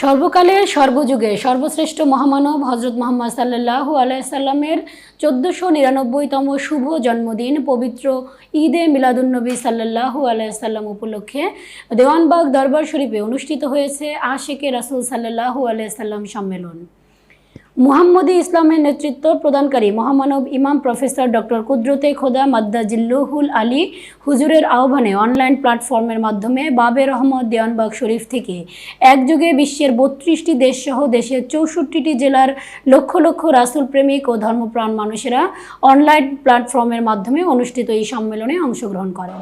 সর্বকালের সর্বযুগে সর্বশ্রেষ্ঠ মহামানব হজরত মুহাম্মদ সাল্লাল্লাহু আলাইহি সাল্লামের 1499তম শুভ জন্মদিন পবিত্র ঈদে মিলাদুন্নবী সাল্লাল্লাহু আলাইহি সাল্লাম উপলক্ষে দেওয়ানবাগ দরবার শরীফে অনুষ্ঠিত হয়েছে আশিকে রাসূল সাল্লাল্লাহু আলাইহি সাল্লাম সম্মেলন। মুহাম্মদী ইসলামের নেতৃত্ব প্রদানকারী মহামানব ইমাম প্রফেসর ডক্টর কুদরতে খোদা মাদ্দাজিল্লুহুল আলী হুজুরের আহ্বানে অনলাইন প্ল্যাটফর্মের মাধ্যমে বাবের রহমত দেওয়ানবাগ শরীফ থেকে একযোগে বিশ্বের 32টি দেশসহ দেশের 64টি জেলার লক্ষ লক্ষ রাসূল প্রেমিক ও ধর্মপ্রাণ মানুষেরা অনলাইন প্ল্যাটফর্মের মাধ্যমে অনুষ্ঠিত এই সম্মেলনে অংশগ্রহণ করেন।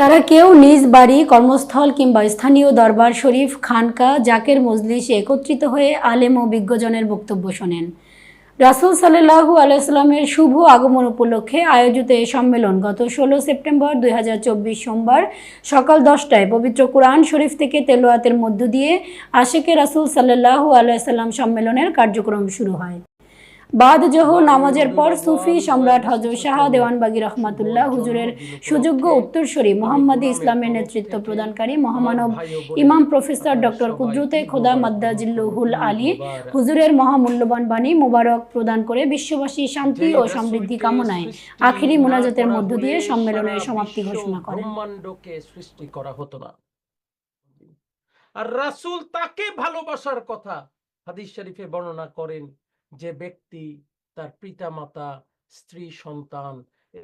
তারা কেউ নিজ বাড়ি, কর্মস্থল কিংবা স্থানীয় দরবার শরীফ, খানকা, জাকের মজলিসে একত্রিত হয়ে আলেম ও বিজ্ঞজনের বক্তব্য শোনেন। রাসূল সাল্লাল্লাহু আলাইহি সাল্লামের শুভ আগমন উপলক্ষে আয়োজিত এই সম্মেলন গত 16 সেপ্টেম্বর 2024 সোমবার সকাল 10টায় পবিত্র কুরআন শরীফ থেকে তেলাওয়াতের মধ্য দিয়ে আশিকে রাসূল সাল্লাল্লাহু আলাইহি সাল্লাম সম্মেলনের কার্যক্রম শুরু হয়। বাদ জোহর নামাজের পর সুফি সম্রাট হযরত শাহ দেওয়ানবাগী রহমাতুল্লাহ হুজুরের সুযোগ্য উত্তরসূরি মুহাম্মদী ইসলামের নেতৃত্ব প্রদানকারী মহামানব ইমাম প্রফেসর ডক্টর কুদরতে খোদা মাদ্দাজিল্লুহুল আলী হুজুরের মহামূল্যবান বাণী মোবারক প্রদান করে বিশ্ববাসী শান্তি ও সমৃদ্ধি কামনায় আখিরি মুনাজাতের মধ্য দিয়ে সম্মেলনের সমাপ্তি ঘোষণা করেন। ব্রহ্মাণ্ডকে সৃষ্টি করা হতো না, আর রাসূল তাকে ভালোবাসার কথা হাদিস শরীফে বর্ণনা করেন যে ব্যক্তি তার পিতামাতা, স্ত্রী, সন্তান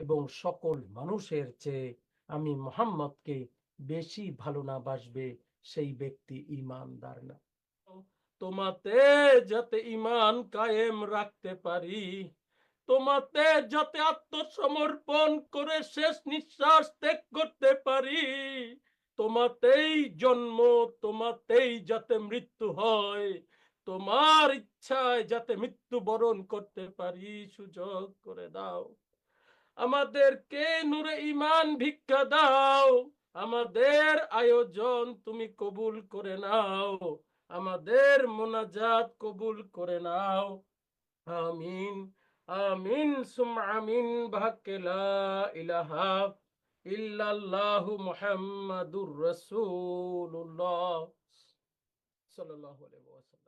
এবং সকল মানুষের চেয়ে আমি মুহাম্মদকে বেশি ভালো না বাসবে, সেই ব্যক্তি ঈমানদার না। তোমাতে যাতে ঈমান কায়েম রাখতে পারি, তোমাতে যাতে আত্মসমর্পণ করে শেষ নিঃশ্বাস ত্যাগ করতে পারি, তোমাতেই জন্ম, তোমাতেই যাতে মৃত্যু হয়, তোমার ইচ্ছায় যাতে মৃত্যুবরণ করতে পারি সুযোগ করে দাও। আমাদেরকে নূরে ঈমান ভিক্ষা দাও, আমাদের আয়োজন তুমি কবুল করে নাও, আমাদের মোনাজাত কবুল করে নাও। আমিন আমিন সুম্মা আমিন বাহাক্কে লা ইলাহা ইল্লাল্লাহু মুহাম্মাদুর রাসূলুল্লাহ সাল্লাল্লাহু আলাইহি ওয়াসাল্লাম।